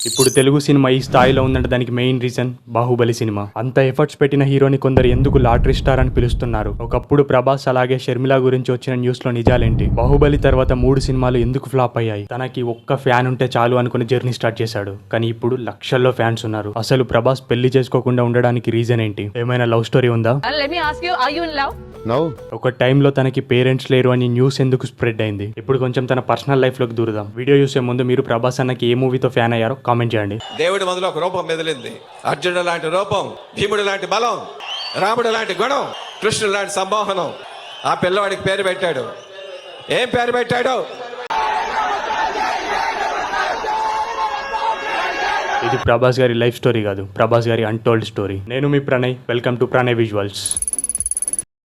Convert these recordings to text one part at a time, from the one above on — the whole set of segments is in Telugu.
ఇప్పుడు తెలుగు సినిమా ఈ స్థాయిలో ఉందంటే దానికి మెయిన్ రీజన్ బాహుబలి సినిమా. అంత ఎఫర్ట్స్ పెట్టిన హీరోని కొందరు ఎందుకు లాటరీ స్టార్ అని పిలుస్తున్నారు? ఒకప్పుడు ప్రభాస్ అలాగే షర్మిల గురించి వచ్చిన న్యూస్ లో నిజాలేంటి? బాహుబలి తర్వాత 3 సినిమాలు ఎందుకు ఫ్లాప్ అయ్యాయి? తనకి ఒక్క ఫ్యాన్ ఉంటే చాలు అనుకుని జర్నీ స్టార్ట్ చేశాడు, కానీ ఇప్పుడు లక్షల్లో ఫ్యాన్స్ ఉన్నారు. అసలు ప్రభాస్ పెళ్లి చేసుకోకుండా ఉండడానికి రీజన్ ఏంటి? ఏమైనా లవ్ స్టోరీ ఉందా? Let me ask you, are you in love? No. ఒక టైంలో తనకి పేరెంట్స్ లేరు అని న్యూస్ ఎందుకు స్ప్రెడ్ అయింది? ఇప్పుడు కొంచెం తన పర్సనల్ లైఫ్ లోకి దూరుదాం. వీడియో చూసే ముందు మీరు ప్రభాస్ అన్నకి ఏ మూవీతో ఫ్యాన్ అయ్యారో కామెంట్ చేయండి. దేవుడి మొదలు ఒక రూపం మెదిలింది. అర్జునుడు లాంటి రూపం, భీముడు లాంటి బలం, రాముడు లాంటి గుణం, కృష్ణుడు లాంటి సంమోహనం. ఆ పిల్లవాడికి పేరు పెట్టాడు. ఏం పేరు పెట్టాడు? ఇది ప్రభాస్ గారి లైఫ్ స్టోరీ కాదు, ప్రభాస్ గారి అన్టోల్డ్ స్టోరీ. నేను మీ Pranay, welcome to Pranay visuals.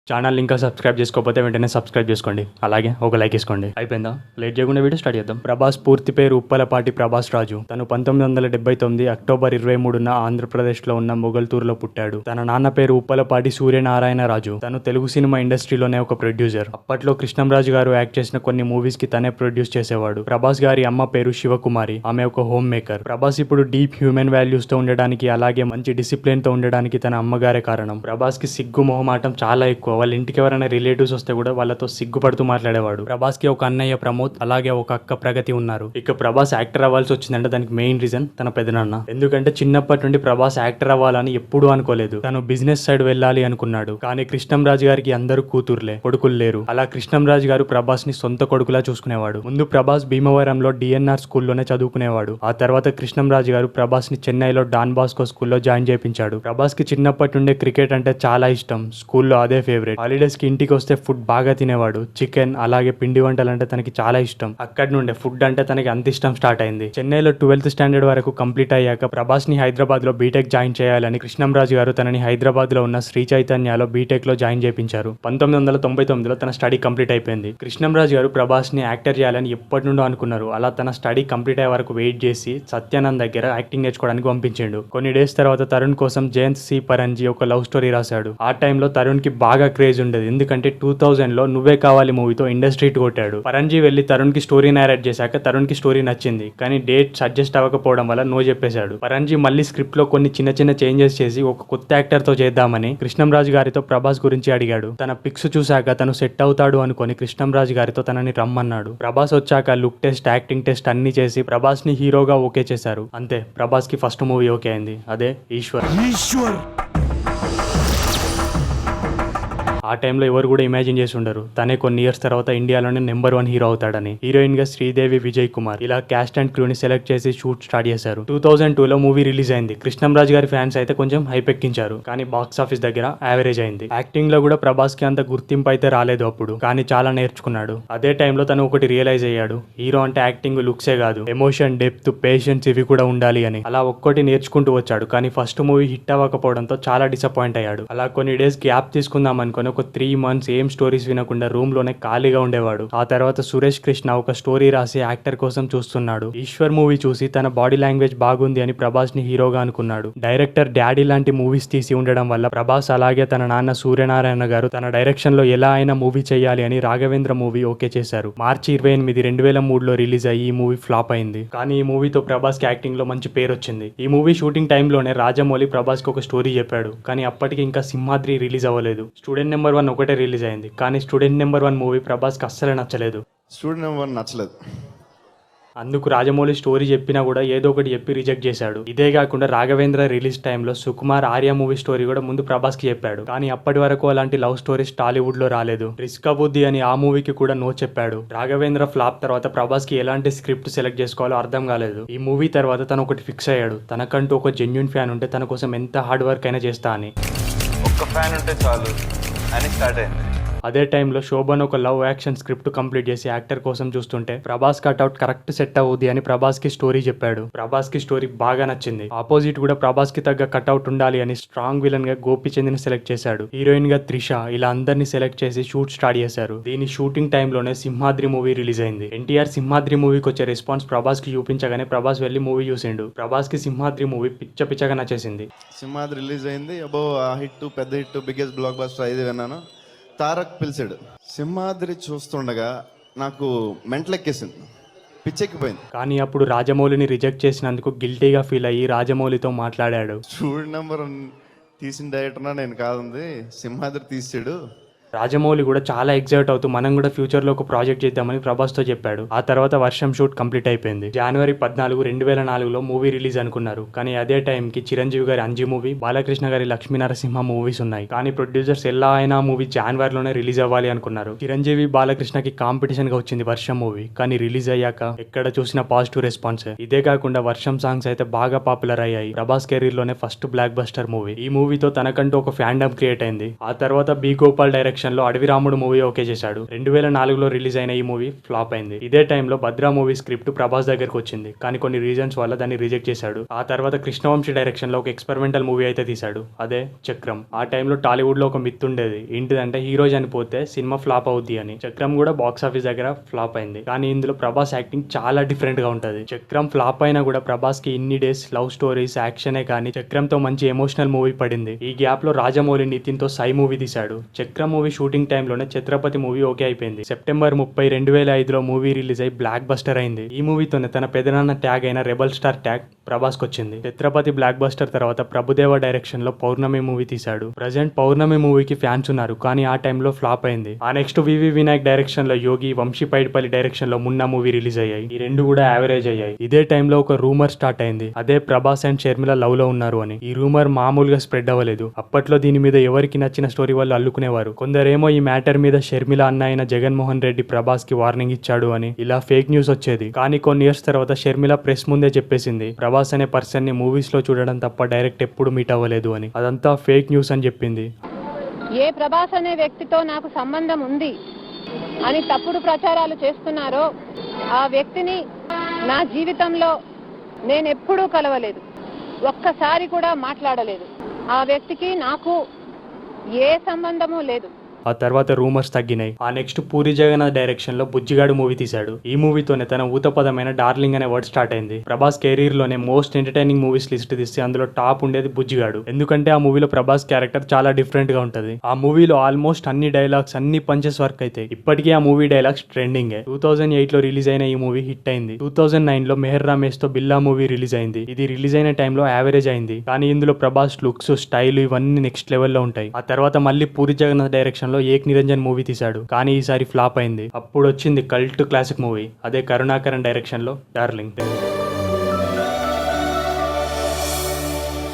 Channel ఇంకా సబ్స్క్రైబ్ చేసుకోకపోతే వెంటనే సబ్స్క్రైబ్ చేసుకోండి, అలాగే ఒక లైక్ వేసుకోండి. అయిపోయిందా? లేట్ చేయకుండా వీడియో స్టార్ట్ చేద్దాం. ప్రభాస్ పూర్తి పేరు ఉప్పలపాటి ప్రభాస్ రాజు. తను 1979 అక్టోబర్ 23న ఆంధ్రప్రదేశ్లో ఉన్న మొగల్తూరులో పుట్టాడు. తన నాన్న పేరు ఉప్పలపాటి సూర్యనారాయణ రాజు. తను తెలుగు సినిమా ఇండస్ట్రీలోనే ఒక ప్రొడ్యూసర్. అప్పట్లో కృష్ణంరాజు గారు యాక్ట్ చేసిన కొన్ని మూవీస్ కి తనే ప్రొడ్యూస్ చేసేవాడు. ప్రభాస్ గారి అమ్మ పేరు శివకుమారి. ఆమె ఒక హోమ్ మేకర్. ప్రభాస్ ఇప్పుడు డీప్ హ్యూమన్ వాల్యూస్ తో ఉండడానికి, అలాగే మంచి డిసిప్లిన్ తో ఉండడానికి తన అమ్మగారే కారణం. ప్రభాస్ కి సిగ్గు మొహమాటం చాలా ఎక్కువ. వాళ్ళ ఇంటికి ఎవరైనా రిలేటివ్స్ వస్తే కూడా వాళ్ళతో సిగ్గుపడుతూ మాట్లాడేవాడు. ప్రభాస్ కి ఒక అన్నయ్య ప్రమోద్, అలాగే ఒక అక్క ప్రగతి ఉన్నారు. ఇక ప్రభాస్ యాక్టర్ అవ్వాల్సి వచ్చిందంటే దానికి మెయిన్ రీజన్ తన పెదనాన్న. ఎందుకంటే చిన్నప్పటి నుండి ప్రభాస్ యాక్టర్ అవ్వాలని ఎప్పుడూ అనుకోలేదు. తను బిజినెస్ సైడ్ వెళ్ళాలి అనుకున్నాడు. కానీ కృష్ణంరాజు గారికి అందరూ కూతుర్లే, కొడుకులు లేరు. అలా కృష్ణంరాజు గారు ప్రభాస్ ని సొంత కొడుకులా చూసుకునేవాడు. ముందు ప్రభాస్ భీమవరంలో డిఎన్ఆర్ స్కూల్లోనే చదువుకునేవాడు. ఆ తర్వాత కృష్ణంరాజు గారు ప్రభాస్ ని చెన్నైలో డాన్ బాస్కో స్కూల్లో జాయిన్ చేయించాడు. ప్రభాస్ కి చిన్నప్పటి నుండే క్రికెట్ అంటే చాలా ఇష్టం. స్కూల్లో అదే ఫేవరెట్. హాలిడేస్ కి ఇంటికి వస్తే ఫుడ్ బాగా తినేవాడు. చికెన్, అలాగే పిండి వంటలు అంటే తనకి చాలా ఇష్టం. అక్కడి నుండే ఫుడ్ అంటే తనకి అంత ఇష్టం స్టార్ట్ అయింది. చెన్నైలో 12th స్టాండర్డ్ వరకు కంప్లీట్ అయ్యాక ప్రభాస్ ని హైదరాబాద్ లో బీటెక్ జాయిన్ చేయాలని కృష్ణంరాజు గారు తనని హైదరాబాద్ లో ఉన్న శ్రీ చైతన్యలో బీటెక్ లో జాయిన్ చేయించారు. 1999లో తన స్టడీ కంప్లీట్ అయిపోయింది. కృష్ణంరాజు గారు ప్రభాస్ ని యాక్టర్ చేయాలని ఎప్పటి నుండో అనుకున్నారు. అలా తన స్టడీ కంప్లీట్ అయ్యే వరకు వెయిట్ చేసి సత్యానంద్ దగ్గర యాక్టింగ్ నేర్చుకోవడానికి పంపించాడు. కొన్ని డేస్ తర్వాత తరుణ్ కోసం జయంత్ సి పరంజీ ఒక లవ్ స్టోరీ రాశాడు. ఆ టైంలో తరుణ్ కి బాగా క్రేజ్ ఉండేది. ఎందుకంటే 2000లో నువ్వే కావాలి మూవీతో ఇండస్ట్రీ కొట్టాడు. పరంజీ వెళ్లి తరుణ్ కి స్టోరీ నారేట్ చేశాక తరుణ్ కి స్టోరీ నచ్చింది, కానీ డేట్ అడ్జస్ట్ అవ్వకపోవడం వల్ల నో చెప్పేశాడు. పరంజీ మళ్ళీ స్క్రిప్ట్ లో కొన్ని చిన్న చిన్న చేంజెస్ చేసి ఒక కొత్త యాక్టర్ తో చేద్దామని కృష్ణంరాజు గారితో ప్రభాస్ గురించి అడిగాడు. తన పిక్స్ చూశాక తను సెట్ అవుతాడు అనుకుని కృష్ణంరాజు గారితో తనని రమ్మన్నాడు. ప్రభాస్ వచ్చాక లుక్ టెస్ట్, యాక్టింగ్ టెస్ట్ అన్ని చేసి ప్రభాస్ ని హీరోగా ఓకే చేశారు. అంతే, ప్రభాస్ కి ఫస్ట్ మూవీ ఓకే అయింది, అదే ఈశ్వర్. ఆ టైంలో ఎవరు కూడా ఇమాజిన్ చేసి ఉండరు తనే కొన్ని ఇయర్స్ తర్వాత ఇండియాలోనే నెంబర్ 1 హీరో అవుతాడని. హీరోయిన్ గా శ్రీదేవి, విజయ్ కుమార్, ఇలా క్యాస్ట్ అండ్ క్రూని సెలెక్ట్ చేసి షూట్ స్టార్ట్ చేశారు. 2002లో మూవీ రిలీజ్ అయింది. కృష్ణంరాజు గారి ఫ్యాన్స్ అయితే కొంచెం హైప్ ఎక్కించారు, కానీ బాక్స్ ఆఫీస్ దగ్గర యావరేజ్ అయింది. యాక్టింగ్ లో కూడా ప్రభాస్ కి అంత గుర్తింపు అయితే రాలేదు అప్పుడు, కానీ చాలా నేర్చుకున్నాడు. అదే టైంలో తను ఒకటి రియలైజ్ అయ్యాడు, హీరో అంటే యాక్టింగ్ లుక్సే కాదు, ఎమోషన్, డెప్త్, పేషెన్స్ ఇవి కూడా ఉండాలి అని. అలా ఒక్కటి నేర్చుకుంటూ వచ్చాడు. కానీ ఫస్ట్ మూవీ హిట్ అవ్వకపోవడంతో చాలా డిసప్పాయింట్ అయ్యాడు. అలా కొన్ని డేస్ గ్యాప్ తీసుకుందాం అనుకుని ఒక 3 months ఏం స్టోరీస్ వినకుండా రూమ్ లోనే ఖాళీగా ఉండేవాడు. ఆ తర్వాత సురేష్ కృష్ణ ఒక స్టోరీ రాసి యాక్టర్ కోసం చూస్తున్నాడు. ఈశ్వర్ మూవీ చూసి తన బాడీ లాంగ్వేజ్ బాగుంది అని ప్రభాస్ ని హీరోగా అనుకున్నాడు. డైరెక్టర్ డాడీ లాంటి మూవీస్ తీసి ఉండడం వల్ల ప్రభాస్ అలాగే తన నాన్న సూర్యనారాయణ గారు తన డైరెక్షన్ లో ఎలా అయినా మూవీ చేయాలి అని రాఘవేంద్ర మూవీ ఓకే చేశారు. మార్చి 28, 2003లో రిలీజ్ అయ్యి ఈ మూవీ ఫ్లాప్ అయింది. కానీ ఈ మూవీతో ప్రభాస్ కి యాక్టింగ్ లో మంచి పేరు వచ్చింది. ఈ మూవీ షూటింగ్ టైంలోనే రాజమౌళి ప్రభాస్ కి ఒక స్టోరీ చెప్పాడు, కానీ అప్పటికి ఇంకా సింహాద్రి రిలీజ్ అవ్వలేదు. స్టూడెంట్ నెంబర్ 1 ఒకటే రిలీజ్ అయింది, కానీ స్టూడెంట్ నెంబర్ 1 మూవీ ప్రభాస్ కి అస్సలు నచ్చలేదు. స్టూడెంట్ నెంబర్ 1 నచ్చలేదు. అందుకు రాజమౌళి స్టోరీ చెప్పినా కూడా ఏదో ఒకటి చెప్పి రిజెక్ట్ చేశాడు. ఇదే కాకుండా రాఘవేంద్ర రిలీజ్ టైంలో సుకుమార్, ఆర్య మూవీ స్టోరీ కూడా ముందు ప్రభాస్ కి చెప్పాడు, కానీ అప్పటి వరకు అలాంటి లవ్ స్టోరీస్ టాలీవుడ్ లో రాలేదు. రిస్క్ అబుద్ది అని ఆ మూవీకి కూడా నో చెప్పాడు. రాఘవేంద్ర ఫ్లాప్ తర్వాత ప్రభాస్ కి ఎలాంటి స్క్రిప్ట్ సెలెక్ట్ చేసుకోవాలో అర్థం కాలేదు. ఈ మూవీ తర్వాత తను ఒకటి ఫిక్స్ అయ్యాడు, తనకంటూ ఒక జెన్యూన్ ఫ్యాన్ ఉంటే తన కోసం ఎంత హార్డ్ వర్క్ అయినా చేస్తా అని. ఒక్క ఫ్యాన్ ఉంటే చాలు అని స్టార్ట్ అయింది. అదే టైంలో శోభన్ ఒక లవ్ యాక్షన్ స్క్రిప్ట్ కంప్లీట్ చేసి యాక్టర్ కోసం చూస్తుంటే ప్రభాస్ కట్అవుట్ కరెక్ట్ సెట్ అవుద్ది అని ప్రభాస్ కి స్టోరీ చెప్పాడు. ప్రభాస్ కి స్టోరీ బాగా నచ్చింది. ఆపోజిట్ కూడా ప్రభాస్ కి తగ్గ కట్అవుట్ ఉండాలి అని స్ట్రాంగ్ విలన్ గా గోపిచంద్ని సెలెక్ట్ చేశాడు. హీరోయిన్ గా త్రిష, ఇలా అందరినీ సెలెక్ట్ చేసి షూట్ స్టార్ట్ చేశారు. దీని షూటింగ్ టైంలోనే సింహాద్రి మూవీ రిలీజ్ అయింది. ఎన్టీఆర్ సింహాద్రి మూవీకి వచ్చే రెస్పాన్స్ ప్రభాస్ కి చూపించగానే ప్రభాస్ వెళ్లి మూవీ చూసిండు. ప్రభాస్ కి సింహాద్రి మూవీ పిచ్చగా నచ్చేసింది. సింహాద్రి రిలీజ్ అయింది. అబో ఆ హిట్, పెద్ద హిట్, బిగ్గెస్ట్ బ్లాక్ బస్టర్ ఇది విన్నాను. తారక్ పిలిచాడు. సింహాద్రి చూస్తుండగా నాకు మెంటలెక్కేసింది. పిచ్చెక్కిపోయింది. కానీ అప్పుడు రాజమౌళిని రిజెక్ట్ చేసినందుకు గిల్టీగా ఫీల్ అయ్యి రాజమౌళితో మాట్లాడాడు. స్టూడెంట్ నెంబర్ తీసిన డైరెక్టర్నా నేను కాదుంది, సింహాద్రి తీసాడు. రాజమౌళి కూడా చాలా ఎక్సైట్ అవుతూ మనం కూడా ఫ్యూచర్లో ఒక ప్రాజెక్ట్ చేద్దామని ప్రభాస్తో చెప్పాడు. ఆ తర్వాత వర్షం షూట్ కంప్లీట్ అయిపోయింది. జనవరి 14, 2004లో మూవీ రిలీజ్ అనుకున్నారు. కానీ అదే టైంకి చిరంజీవి గారి అంజి మూవీ, బాలకృష్ణ గారి లక్ష్మీనరసింహ మూవీస్ ఉన్నాయి. కానీ ప్రొడ్యూసర్స్ ఎలా అయినా మూవీ జనవరిలోనే రిలీజ్ అవ్వాలి అనుకున్నారు. చిరంజీవి బాలకృష్ణకి కాంపిటీషన్ గా వచ్చింది వర్షం మూవీ. కానీ రిలీజ్ అయ్యాక ఎక్కడ చూసినా పాజిటివ్ రెస్పాన్స్. ఇదే కాకుండా వర్షం సాంగ్స్ అయితే బాగా పాపులర్ అయ్యాయి. ప్రభాస్ కెరీర్ లోనే ఫస్ట్ బ్లాక్ బస్టర్ మూవీ. ఈ మూవీతో తనకంటూ ఒక ఫ్యాండమ్ క్రియేట్ అయింది. ఆ తర్వాత బి గోపాల్ డైరెక్షన్ లో అడవి రాముడు మూవీ ఓకే చేశాడు. 2004లో రిలీజ్ అయిన ఈ మూవీ ఫ్లాప్ అయింది. ఇదే టైంలో భద్రా మూవీ స్క్రిప్ట్ ప్రభాస్ దగ్గరకు వచ్చింది. కానీ కొన్ని రీజన్స్ వల్ల దాన్ని రిజెక్ట్ చేశాడు. ఆ తర్వాత కృష్ణవంశీ డైరెక్షన్ లో ఒక ఎక్స్పెరిమెంటల్ మూవీ అయితే తీశాడు, అదే చక్రం. ఆ టైంలో టాలీవుడ్ లో ఒక మిత్ ఉండేది, ఏంటిదంటే హీరో చనిపోతే సినిమా ఫ్లాప్ అవుద్ది అని. చక్రం కూడా బాక్స్ ఆఫీస్ దగ్గర ఫ్లాప్ అయింది. కానీ ఇందులో ప్రభాస్ యాక్టింగ్ చాలా డిఫరెంట్ గా ఉంటది. చక్రం ఫ్లాప్ అయినా కూడా ప్రభాస్ కి ఇన్ని డేస్ లవ్ స్టోరీస్, యాక్షనే కానీ చక్రంతో మంచి ఎమోషనల్ మూవీ పడింది. ఈ గ్యాప్ లో రాజమౌళి నితిన్ తో సై మూవీ తీశాడు. చక్రం మూవీ షూటింగ్ టైంలోనే ఛత్రపతి మూవీ ఓకే అయిపోయింది. సెప్టెంబర్ 30, 2005లో మూవీ రిలీజ్ అయి బ్లాక్ బస్టర్ అయింది. ఈ మూవీతోనే తన పెదనాన్న ట్యాగ్ అయిన రెబల్ స్టార్ ట్యాగ్ ప్రభాస్ కి వచ్చింది. ఛత్రపతి బ్లాక్ బస్టర్ తర్వాత ప్రభుదేవ డైరెక్షన్ లో పౌర్ణమి మూవీ తీశాడు. ప్రజెంట్ పౌర్ణమి మూవీకి ఫ్యాన్స్ ఉన్నారు, కానీ ఆ టైంలో ఫ్లాప్ అయింది. ఆ నెక్స్ట్ వివి వినాయక్ డైరెక్షన్ లో యోగి, వంశీ పైడిపల్లి డైరెక్షన్ లో మున్నా మూవీ రిలీజ్ అయ్యాయి. ఈ రెండు కూడా యావరేజ్ అయ్యాయి. ఇదే టైంలో ఒక రూమర్ స్టార్ట్ అయింది, అదే ప్రభాస్ అండ్ షర్మిల లవ్ లో ఉన్నారు అని. ఈ రూమర్ మామూలుగా స్ప్రెడ్ అవ్వలేదు. అప్పట్లో దీని మీద ఎవరికి నచ్చిన స్టోరీ వాళ్ళు అల్లుకునేవారు. కొందరేమో ఈ మ్యాటర్ మీద షర్మిల అన్న అయిన జగన్మోహన్ రెడ్డి ప్రభాస్ కి వార్నింగ్ ఇచ్చాడు అని ఇలా ఫేక్ న్యూస్ వచ్చేది. కానీ కొన్ని ఇయర్స్ తర్వాత షర్మిల ప్రెస్ ముందే చెప్పేసింది, ప్రభాస్ అనే పర్సన్ ని మూవీస్ లో చూడడం తప్ప డైరెక్ట్ ఎప్పుడు మీట్ అవ్వలేదు అని. అదంతా ఫేక్ న్యూస్ అని చెప్పింది. ఏ ప్రభాస్ అనే వ్యక్తితో నాకు సంబంధం ఉంది అని తప్పుడు ప్రచారాలు చేస్తున్నారో ఆ వ్యక్తిని నా జీవితంలో నేను ఎప్పుడూ కలవలేదు, ఒక్కసారి కూడా మాట్లాడలేదు. ఆ వ్యక్తికి నాకు ఏ సంబంధము లేదు. ఆ తర్వాత రూమర్స్ తగ్గినాయి. ఆ నెక్స్ట్ పూరి జగన్నాథ్ డైరెక్షన్ లో బుజ్జిగాడు మూవీ తీశాడు. ఈ మూవీతోనే తన ఊతపదమైన డార్లింగ్ అనే వర్డ్ స్టార్ట్ అయింది. ప్రభాస్ కెరీర్ లోనే మోస్ట్ ఎంటర్టైనింగ్ మూవీస్ లిస్ట్ తీస్తే అందులో టాప్ ఉండేది బుజ్జిగాడు. ఎందుకంటే ఆ మూవీలో ప్రభాస్ క్యారెక్టర్ చాలా డిఫరెంట్ గా ఉంటది. ఆ మూవీలో ఆల్మోస్ట్ అన్ని డైలాగ్స్, అన్ని పంచెస్ వర్క్ అయితే ఇప్పటికీ ఆ మూవీ డైలాగ్స్ ట్రెండింగ్. 2008లో రిలీజ్ అయిన ఈ మూవీ హిట్ అయింది. 2009లో మెహర్ రమేష్ తో బిల్లా మూవీ రిలీజ్ అయింది. ఇది రిలీజ్ అయిన టైంలో యావరేజ్ అయింది. కానీ ఇందులో ప్రభాస్ లుక్స్, స్టైల్ ఇవన్నీ నెక్స్ట్ లెవెల్లో ఉంటాయి. ఆ తర్వాత మళ్ళీ పూరి జగన్నాథ్ డైరెక్షన్ లో ఏక్ నిరంజన్ మూవీ తీశాడు. కానీ ఈసారి ఫ్లాప్ అయింది. అప్పుడు వచ్చింది కల్ట్ క్లాసిక్ మూవీ, అదే కరుణాకరన్ డైరెక్షన్ లో డార్లింగ్.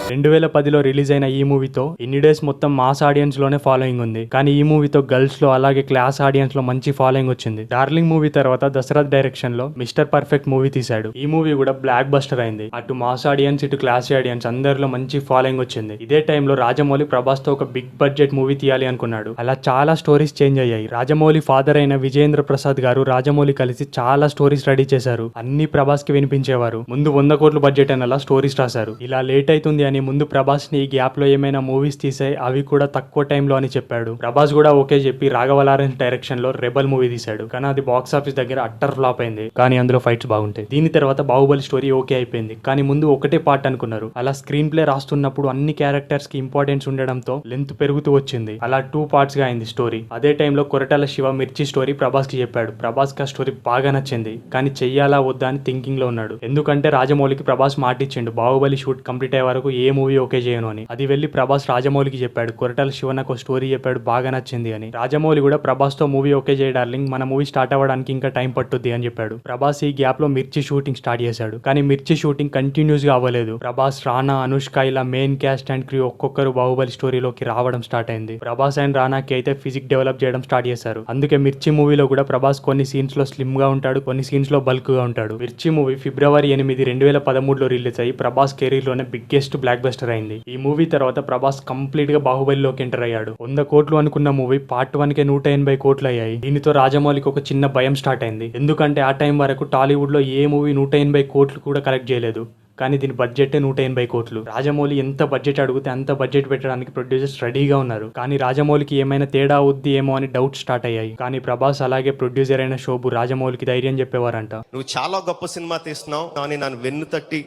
2010లో రిలీజ్ అయిన ఈ మూవీతో ఇన్ని డేస్ మొత్తం మాస్ ఆడియన్స్ లోనే ఫాలోయింగ్ ఉంది. కానీ ఈ మూవీతో గర్ల్స్ లో అలాగే క్లాస్ ఆడియన్స్ లో మంచి ఫాలోయింగ్ వచ్చింది. డార్లింగ్ మూవీ తర్వాత దశరథ్ డైరెక్షన్ లో మిస్టర్ పర్ఫెక్ట్ మూవీ తీశాడు. ఈ మూవీ కూడా బ్లాక్ బస్టర్ అయింది. అటు మాస్ ఆడియన్స్, ఇటు క్లాస్ ఆడియన్స్ అందరిలో మంచి ఫాలోయింగ్ వచ్చింది. ఇదే టైంలో రాజమౌళి ప్రభాస్ తో ఒక బిగ్ బడ్జెట్ మూవీ తీయాలి అనుకున్నాడు. అలా చాలా స్టోరీస్ చేంజ్ అయ్యాయి. రాజమౌళి ఫాదర్ అయిన విజయేంద్ర ప్రసాద్ గారు రాజమౌళి కలిసి చాలా స్టోరీస్ రెడీ చేశారు. అన్ని ప్రభాస్ కి వినిపించేవారు. ముందు 100 కోట్ల బడ్జెట్ అని అలా స్టోరీస్ రాశారు. ఇలా లేట్ అవుతుంది అని ముందు ప్రభాస్ ని ఈ గ్యాప్ లో ఏమైనా మూవీస్ తీసాయి, అవి కూడా తక్కువ టైంలో అని చెప్పాడు. ప్రభాస్ కూడా ఓకే చెప్పి రాఘవ లారెన్స్ డైరెక్షన్ లో రెబల్ మూవీ తీశాడు. కానీ అది బాక్స్ ఆఫీస్ దగ్గర అట్టర్ ఫ్లాప్ అయింది. కానీ అందులో ఫైట్స్ బాగుంటాయి. దీని తర్వాత బాహుబలి స్టోరీ ఓకే అయిపోయింది. కానీ ముందు ఒకటే పార్ట్ అనుకున్నారు. అలా స్క్రీన్ ప్లే రాస్తున్నప్పుడు అన్ని క్యారెక్టర్స్ కి ఇంపార్టెన్స్ ఉండడంతో లెంత్ పెరుగుతూ వచ్చింది. అలా 2 పార్ట్స్ గా అయింది స్టోరీ. అదే టైంలో కొరటాల శివ మిర్చి స్టోరీ ప్రభాస్ కి చెప్పాడు. ప్రభాస్ కి ఆ స్టోరీ బాగా నచ్చింది. కానీ చెయ్యాలా వద్దా అని థింకింగ్ లో ఉన్నాడు. ఎందుకంటే రాజమౌళికి ప్రభాస్ మాట ఇచ్చిండు, బాహుబలి షూట్ కంప్లీట్ అయ్యే వరకు ఏ మూవీ ఓకే చేయను అని. అది వెళ్లి ప్రభాస్ రాజమౌళికి చెప్పాడు. కొరటాల శివ నాకు స్టోరీ చెప్పాడు, బాగా నచ్చింది అని. రాజమౌళి కూడా ప్రభాస్ తో మూవీ ఓకే చేయ డార్లింగ్, మన మూవీ స్టార్ట్ అవ్వడానికి ఇంకా టైం పట్టుద్ది అని చెప్పాడు. ప్రభాస్ ఈ గ్యాప్ లో మిర్చి షూటింగ్ స్టార్ట్ చేశాడు. కానీ మిర్చి షూటింగ్ కంటిన్యూస్ గా అవ్వలేదు. ప్రభాస్, రానా, అనుష్క ఇలా మెయిన్ క్యాస్ట్ అండ్ క్రూ ఒక్కొక్కరు బాహుబలి స్టోరీలోకి రావడం స్టార్ట్ అయింది. ప్రభాస్ అండ్ రానాకి అయితే ఫిజిక్ డెవలప్ చేయడం స్టార్ట్ చేశారు. అందుకే మిర్చి మూవీలో కూడా ప్రభాస్ కొన్ని సీన్స్ లో స్లిమ్ గా ఉంటాడు, కొన్ని సీన్స్ లో బల్క్ గా ఉంటాడు. మిర్చి మూవీ ఫిబ్రవరి 8, 2013లో రిలీజ్ అయ్యి ప్రభాస్ కెరీర్ లోనే బిగ్గెస్ట్ బ్లాక్ బస్టర్ అయింది. ఈ మూవీ తర్వాత ప్రభాస్ కంప్లీట్ గా బాహుబలిలోకి ఎంటర్ అయ్యాడు. 100 కోట్లు అనుకున్న మూవీ పార్ట్ 1కే 180 కోట్లు అయ్యాయి. దీనితో రాజమౌళికి ఒక చిన్న భయం స్టార్ట్ అయింది. ఎందుకంటే ఆ టైం వరకు టాలీవుడ్ లో ఏ మూవీ 180 కోట్లు కూడా కలెక్ట్ చేయలేదు. కానీ దీని బడ్జెట్ 180 కోట్లు. రాజమౌళి ఎంత బడ్జెట్ అడిగితే అంత బడ్జెట్ పెట్టడానికి ప్రొడ్యూసర్స్ రెడీగా ఉన్నారు. కానీ రాజమౌళికి ఏమైనా తేడా అవుద్ది ఏమో అని డౌట్ స్టార్ట్ అయ్యాయి. కానీ ప్రభాస్ అలాగే ప్రొడ్యూసర్ అయిన శోభు రాజమౌళికి ధైర్యం చెప్పేవారంట. నువ్వు చాలా గొప్ప సినిమా తీస్తున్నావు, కానీ నన్ను వెన్ను తట్టి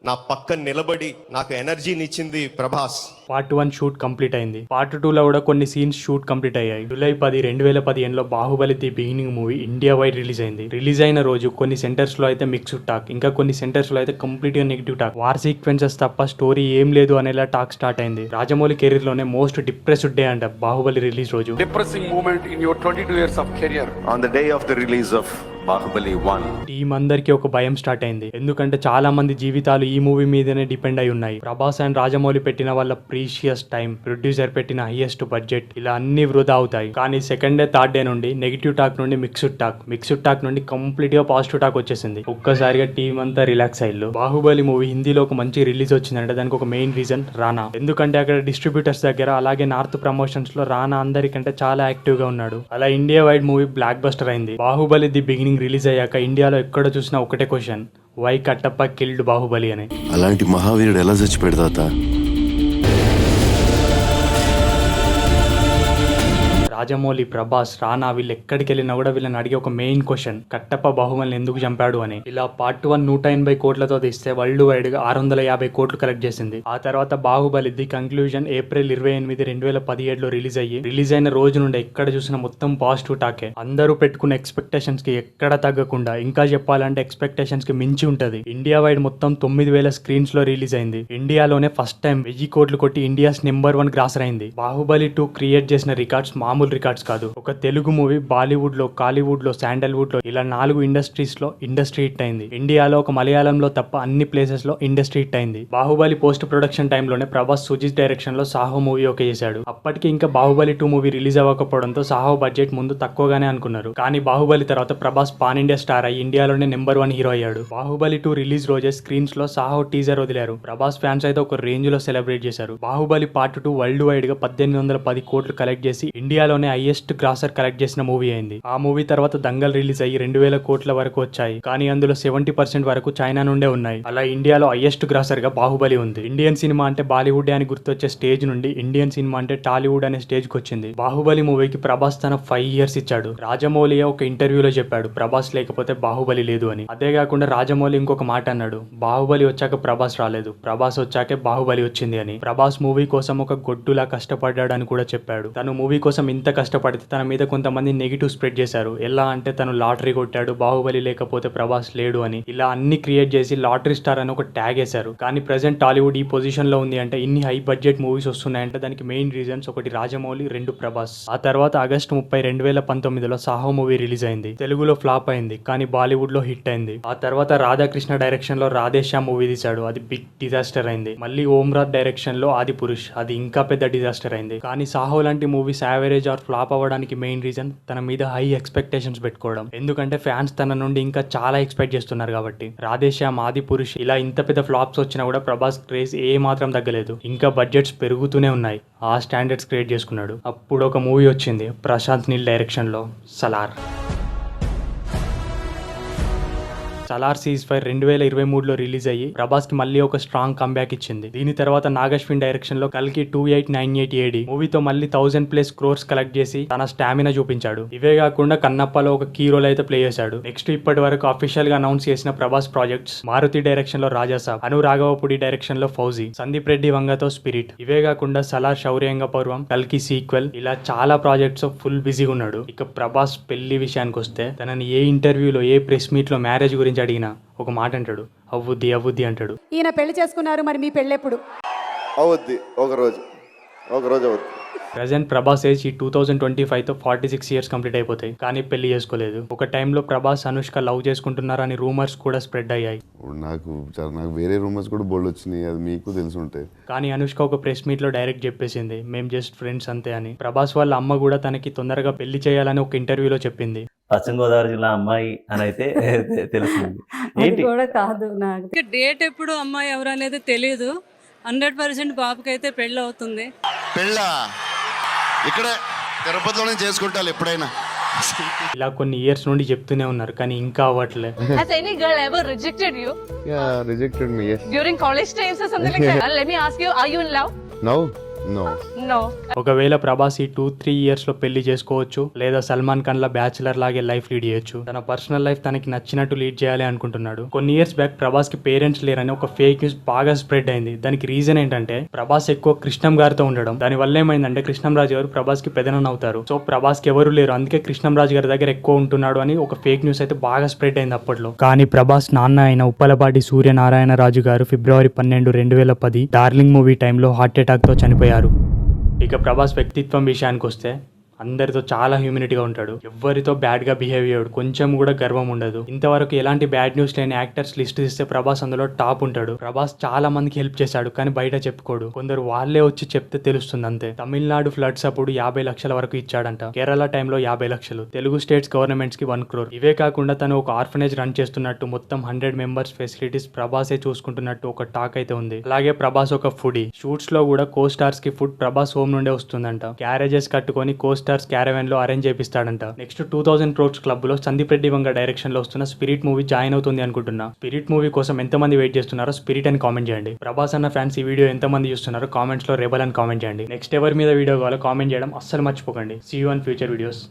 నా పక్కన నిలబడి నాకు ఎనర్జీని ఇచ్చింది ప్రభాస్. పార్ట్ 1 షూట్ కంప్లీట్ అయింది. పార్ట్ 2లో కూడా కొన్ని సీన్స్ షూట్ కంప్లీట్ అయ్యాయి. జూలై 10, 2015లో Baahubali the beginning movie India wide release అయింది. రిలీజ్ అయిన రోజు కొన్ని సెంటర్స్ లో అయితే మిక్స్డ్ టాక్, ఇంకా కొన్ని సెంటర్స్ లో అయితే కంప్లీట్ గా నెగిటివ్ టాక్. వార్ సీక్వెన్సెస్ తప్ప స్టోరీ ఏం లేదు అనేలా టాక్ స్టార్ట్ అయింది. రాజమౌళి కెరీర్ లోనే మోస్ట్ డిప్రెస్డ్ డే అంట బాహుబలి రిలీజ్ రోజు. Depressing moment in your 22 years of career. On the day of the release of Bahubali 1. Team అందరికి ఒక భయం స్టార్ట్ అయింది. ఎందుకంటే చాలా మంది జీవితాలు ఈ మూవీ మీదనే డిపెండ్ అయి ఉన్నాయి. ప్రభాస్ అండ్ రాజమౌళి పెట్టిన వాళ్ళ ప్రీషియస్ టైం, ప్రొడ్యూసర్ పెట్టిన హైయెస్ట్ బడ్జెట్, ఇలా అన్ని వృధా అవుతాయి. కానీ సెకండ్ డే, థర్డ్ డే నుండి నెగిటివ్ టాక్ నుండి మిక్స్డ్ టాక్ నుండి కంప్లీట్ గా పాజిటివ్ టాక్ వచ్చేసింది. ఒక్కసారిగా టీం అంతా రిలాక్స్ అయ్యారు. బాహుబలి మూవీ హిందీలో ఒక మంచి రిలీజ్ వచ్చిందంటే దానికి ఒక మెయిన్ రీజన్ రానా. ఎందుకంటే అక్కడ డిస్ట్రిబ్యూటర్స్ దగ్గర అలాగే నార్త్ ప్రమోషన్స్ లో రానా అందరికంటే చాలా యాక్టివ్ గా ఉన్నాడు. అలా India wide movie block buster అయింది. బాహుబలి ది బిగినింగ్ రిలీజ్ అయ్యాక ఇండియాలో ఎక్కడ చూసినా ఒకటే question, why Kattappa killed Baahubali అని. అలాంటి మహావీరుడు ఎలా చచ్చిపోయాడు తాత? రాజమౌళి, ప్రభాస్, రానా వీళ్ళు ఎక్కడికి వెళ్ళినా కూడా వీళ్ళని అడిగే ఒక మెయిన్ క్వశ్చన్, కట్టప్ప బాహుబలిని ఎందుకు చంపాడు అని. ఇలా పార్ట్ 1 180 కోట్లతో తీస్తే వరల్డ్ వైడ్ గా 650 కోట్లు కలెక్ట్ చేసింది. ఆ తర్వాత బాహుబలి ది కంక్లూజన్ ఏప్రిల్ 28, 2017లో రిలీజ్ అయిన రోజు నుండి ఎక్కడ చూసినా మొత్తం పాజిటివ్ టాకే. అందరూ పెట్టుకున్న ఎక్స్పెక్టేషన్స్ కి ఎక్కడ తగ్గకుండా, ఇంకా చెప్పాలంటే ఎక్స్పెక్టేషన్స్ కి మించి ఉంటది. ఇండియా వైడ్ మొత్తం 9000 స్క్రీన్స్ లో రిలీజ్ అయింది. ఇండియాలోనే ఫస్ట్ టైం 1000 కోట్లు కొట్టి ఇండియాస్ నెంబర్ 1 గ్రాసర్ అయింది. బాహుబలి 2 క్రియేట్ చేసిన రికార్డ్స్ మామూలు రికార్డ్స్ కాదు. ఒక తెలుగు మూవీ బాలీవుడ్ లో, కాలీవుడ్ లో, శాండల్వుడ్ లో ఇలా 4 ఇండస్ట్రీస్ లో ఇండస్ట్రీ హిట్ అయింది. ఇండియాలో ఒక మలయాళంలో తప్ప అన్ని ప్లేసెస్ లో ఇండస్ట్రీ హిట్ అయింది. బాహుబలి పోస్ట్ ప్రొడక్షన్ టైంలోనే ప్రభాస్ సుజిత్ డైరెక్షన్ లో సాహో మూవీ ఓకే చేశాడు. అప్పటికి ఇంకా బాహుబలి 2 మూవీ రిలీజ్ అవ్వకపోవడంతో సాహో బడ్జెట్ ముందు తక్కువగానే అనుకున్నారు. కానీ బాహుబలి తర్వాత ప్రభాస్ పాన్ ఇండియా స్టార్ అయ్యి ఇండియాలోనే నెంబర్ 1 హీరో అయ్యాడు. బాహుబలి 2 రిలీజ్ రోజే స్క్రీన్స్ లో సాహో టీజర్ వదిలారు. ప్రభాస్ ఫ్యాన్స్ అయితే ఒక రేంజ్ లో సెలబ్రేట్ చేశారు. బాహుబలి పార్ట్ 2 వరల్డ్ వైడ్ గా 1810 కోట్లు కలెక్ట్ చేసి ఇండియాలోనే హైయెస్ట్ గ్రాసర్ కలెక్ట్ చేసిన మూవీ అయింది. ఆ మూవీ తర్వాత దంగల్ రిలీజ్ అయ్యి 2000 కోట్ల వరకు వచ్చాయి. కానీ అందులో 70% వరకు చైనా నుండే ఉన్నాయి. అలా ఇండియాలో హైయెస్ట్ గ్రాసర్ గా బాహుబలి ఉంది. ఇండియన్ సినిమా అంటే బాలీవుడ్ అని గుర్తొచ్చే స్టేజ్ నుండి ఇండియన్ సినిమా అంటే టాలీవుడ్ అనే స్టేజ్ కి వచ్చింది. బాహుబలి మూవీకి ప్రభాస్ తన 5 ఇయర్స్ ఇచ్చాడు. రాజమౌళి ఒక ఇంటర్వ్యూలో చెప్పాడు ప్రభాస్ లేకపోతే బాహుబలి లేదు అని. అదే కాకుండా రాజమౌళి ఇంకొక మాట అన్నాడు, బాహుబలి వచ్చాక ప్రభాస్ రాలేదు, ప్రభాస్ వచ్చాకే బాహుబలి వచ్చింది అని. ప్రభాస్ మూవీ కోసం ఒక గొడ్డులా కష్టపడ్డాడు అని కూడా చెప్పాడు. తను మూవీ కోసం ఇంత కష్టపడితే తన మీద కొంతమంది నెగిటివ్ స్ప్రెడ్ చేశారు. ఎలా అంటే తను లాటరీ కొట్టాడు, బాహుబలి లేకపోతే ప్రభాస్ లేడు అని. ఇలా అన్ని క్రియేట్ చేసి లాటరీ స్టార్ అని ఒక ట్యాగ్ వేశారు. కానీ ప్రెసెంట్ టాలీవుడ్ ఈ పొజిషన్ లో ఉంది అంటే, ఇన్ని హై బడ్జెట్ మూవీస్ వస్తున్నాయంటే దానికి మెయిన్ రీజన్స్ ఒకటి రాజమౌళి, 2 ప్రభాస్. ఆ తర్వాత ఆగస్టు 30, 2019లో సాహో మూవీ రిలీజ్ అయింది. తెలుగులో ఫ్లాప్ అయింది కానీ బాలీవుడ్ లో హిట్ అయింది. ఆ తర్వాత రాధాకృష్ణ డైరెక్షన్ లో రాధేశ్యామ్ మూవీ తీశాడు. అది బిగ్ డిజాస్టర్ అయింది. మళ్ళీ ఓమ్రాజ్ డైరెక్షన్ లో ఆది పురుష్, అది ఇంకా పెద్ద డిజాస్టర్ అయింది. కానీ సాహో లాంటి మూవీస్ యావరేజ్ ఆర్ ఫ్లాప్ అవ్వడానికి మెయిన్ రీజన్ తన మీద హై ఎక్స్పెక్టేషన్స్ పెట్టుకోవడం. ఎందుకంటే ఫ్యాన్స్ తన నుండి ఇంకా చాలా ఎక్స్పెక్ట్ చేస్తున్నారు కాబట్టి. రాధేశ్యామ్, ఆది పురుష్ ఇలా ఇంత పెద్ద ఫ్లాప్స్ వచ్చినా కూడా ప్రభాస్ క్రేజ్ ఏ మాత్రం తగ్గలేదు. ఇంకా బడ్జెట్స్ పెరుగుతూనే ఉన్నాయి. ఆ స్టాండర్డ్స్ క్రియేట్ చేసుకున్నాడు. అప్పుడు ఒక మూవీ వచ్చింది ప్రశాంత్ నీల్ డైరెక్షన్ లో, సలార్. సలార్ సీజ్ ఫైర్ 2023లో రిలీజ్ అయ్యి ప్రభాస్ కి మళ్ళీ ఒక స్ట్రాంగ్ కంబ్యాక్ ఇచ్చింది. దీని తర్వాత నాగశ్విన్ డైరెక్షన్ లో కల్కి 2898 AD మూవీతో మళ్ళీ 1000+ క్రోర్స్ కలెక్ట్ చేసి తన స్టామినా చూపించాడు. ఇవే కాకుండా కన్నప్పలో ఒక కీ రోల్ అయితే ప్లే చేశాడు. నెక్స్ట్ ఇప్పటి వరకు అఫీషియల్ గా అనౌన్స్ చేసిన ప్రభాస్ ప్రాజెక్ట్స్ మారుతి డైరెక్షన్ లో రాజాసాబ్, అను రాఘవపుడి డైరెక్షన్ లో ఫౌజీ, సందీప్ రెడ్డి వంగతో స్పిరిట్. ఇవే కాకుండా సలార్ శౌర్యంగ పర్వం, కల్కి సీక్వెల్, ఇలా చాలా ప్రాజెక్ట్స్ ఫుల్ బిజీగా ఉన్నాడు. ఇక ప్రభాస్ పెళ్లి విషయానికి వస్తే తనని ఏ ఇంటర్వ్యూలో, ఏ ప్రెస్ మీట్ లో మ్యారేజ్ గురించి అడిగినా ఒక మాట అంటాడు, అవ్వుద్ది అంటాడు. ఈయన పెళ్లి చేసుకున్నారు, మరి మీ పెళ్ళెప్పుడు? అవుద్ది, ఒక రోజు అవుద్ది. ప్రెసెంట్ ప్రభాస్ ఏజ్ ఈ 2025తో 46 ఇయర్స్ కంప్లీట్ అయిపోతాయి. కానీ పెళ్లి చేసుకోలేదు. ఒక టైంలో ప్రభాస్, అనుష్క లవ్ చేసుకుంటున్నారని రూమర్స్ కూడా స్ప్రెడ్ అయ్యాయి. నాకు వేరే రూమర్స్ కూడా బోల్డ్ వచ్చినాయి, అది మీకు తెలిసి ఉంటాయి. కానీ అనుష్క ఒక ప్రెస్ మీట్ లో డైరెక్ట్ చెప్పేసింది, మేం జస్ట్ ఫ్రెండ్స్ అంతే అని. ప్రభాస్ వాళ్ళ అమ్మ కూడా తనకి తొందరగా పెళ్లి చేయాలని ఒక ఇంటర్వ్యూలో చెప్పింది. పశ్చిమ గోదావరి జిల్లా అమ్మాయి అని అయితే తెలిసింది. ఏంటి కూడా కాదు, నాకు డేట్ ఎప్పుడు అమ్మాయి ఎవరు అనేది తెలియదు. 100% బాబుకి అయితే పెళ్ళి అవుతుంది. పెళ్ళా ఇక్కడే తిరుపతిలోనే చేసుకుంటారు ఎప్పుడైనా. ఇలా కొన్ని ఇయర్స్ నుండి చెప్తూనే ఉన్నారు కానీ ఇంకా అవ్వట్లే. Has any girl ever rejected you? Yeah, rejected me, yes. During college times or something like that? Let me ask you, are you in love? Now? No. No. ఒకవేళ ప్రభాస్ ఈ 2-3 ఇయర్స్ లో పెళ్లి చేసుకోవచ్చు, లేదా సల్మాన్ ఖాన్ లా బ్యాచులర్ లాగే లైఫ్ లీడ్ చేయొచ్చు. తన పర్సనల్ లైఫ్ తనకి నచ్చినట్టు లీడ్ చేయాలి అనుకుంటున్నాడు. కొన్ని ఇయర్స్ బ్యాక్ ప్రభాస్ కి పేరెంట్స్ లేరని ఒక ఫేక్ న్యూస్ బాగా స్ప్రెడ్ అయింది. దానికి రీజన్ ఏంటంటే ప్రభాస్ ఎక్కువ కృష్ణం గారితో ఉండడం. దాని వల్ల ఏమైందంటే కృష్ణంరాజు గారు ప్రభాస్ కి పెదనాన్న అవుతారు. సో ప్రభాస్ కి ఎవరు లేరు, అందుకే కృష్ణంరాజు గారి దగ్గర ఎక్కువ ఉంటున్నాడు అని ఒక ఫేక్ న్యూస్ అయితే బాగా స్ప్రెడ్ అయింది అప్పట్లో. కానీ ప్రభాస్ నాన్న అయిన ఉప్పలపాటి సూర్యనారాయణ రాజు గారు ఫిబ్రవరి 12, 2010 డార్లింగ్ మూవీ టైంలో హార్ట్ అటాక్ తో చనిపోయారు. ఇక ప్రభాస్ వ్యక్తిత్వం విషయానికి వస్తే అందరితో చాలా హ్యూమినిటీగా ఉంటాడు. ఎవరితో బ్యాడ్ గా బిహేవ్ చేయడు, కొంచెం కూడా గర్వం ఉండదు. ఇంతవరకు ఎలాంటి బ్యాడ్ న్యూస్ లేని యాక్టర్స్ లిస్ట్ తీస్తే ప్రభాస్ అందులో టాప్ ఉంటాడు. ప్రభాస్ చాలా మందికి హెల్ప్ చేశాడు, కానీ బయట చెప్పుకోడు. కొందరు వాళ్ళే వచ్చి చెప్తే తెలుస్తుంది అంతే. తమిళనాడు ఫ్లడ్స్ అప్పుడు 50 లక్షల వరకు ఇచ్చాడంట. కేరళ టైంలో 50 లక్షలు, తెలుగు స్టేట్స్ గవర్నమెంట్స్ కి 1 crore. ఇవే కాకుండా తను ఒక ఆర్ఫనేజ్ రన్ చేస్తున్నట్టు, మొత్తం 100 మెంబర్స్ ఫెసిలిటీస్ ప్రభాసే చూసుకుంటున్నట్టు ఒక టాక్ అయితే ఉంది. అలాగే ప్రభాస్ ఒక ఫుడీ. షూట్స్ లో కూడా కో స్టార్స్ కి ఫుడ్ ప్రభాస్ హోమ్ నుండే వస్తుందంట. క్యారేజెస్ కట్టుకొని కో స్టార్స్ క్యారవెన్ లో అరేంజ్ చేపిస్తాడంట. నెక్స్ట్ 2000 crores క్లబ్ లో సందీప్ రెడ్డి వంగ డైరెక్షన్ లో వస్తున్న స్పిరిట్ మూవీ జాయిన్ అవుతుంది అనుకుంటున్నా. స్పిరిట్ మూవీ కోసం ఎంతమంది వెయిట్ చేస్తున్నారో స్పిరిట్ అని కామెంట్ చేయండి. ప్రభాస్ అన్న ఫ్యాన్స్ ఈ వీడియో ఎంతమంది చూస్తున్నారో కామెంట్స్ లో రెబల్ అని కామెంట్ చేయండి. నెక్స్ట్ ఎవరి మీద వీడియో కావాలో కామెంట్ చేయడం అస్సలు మర్చిపోకండి. See you on future videos.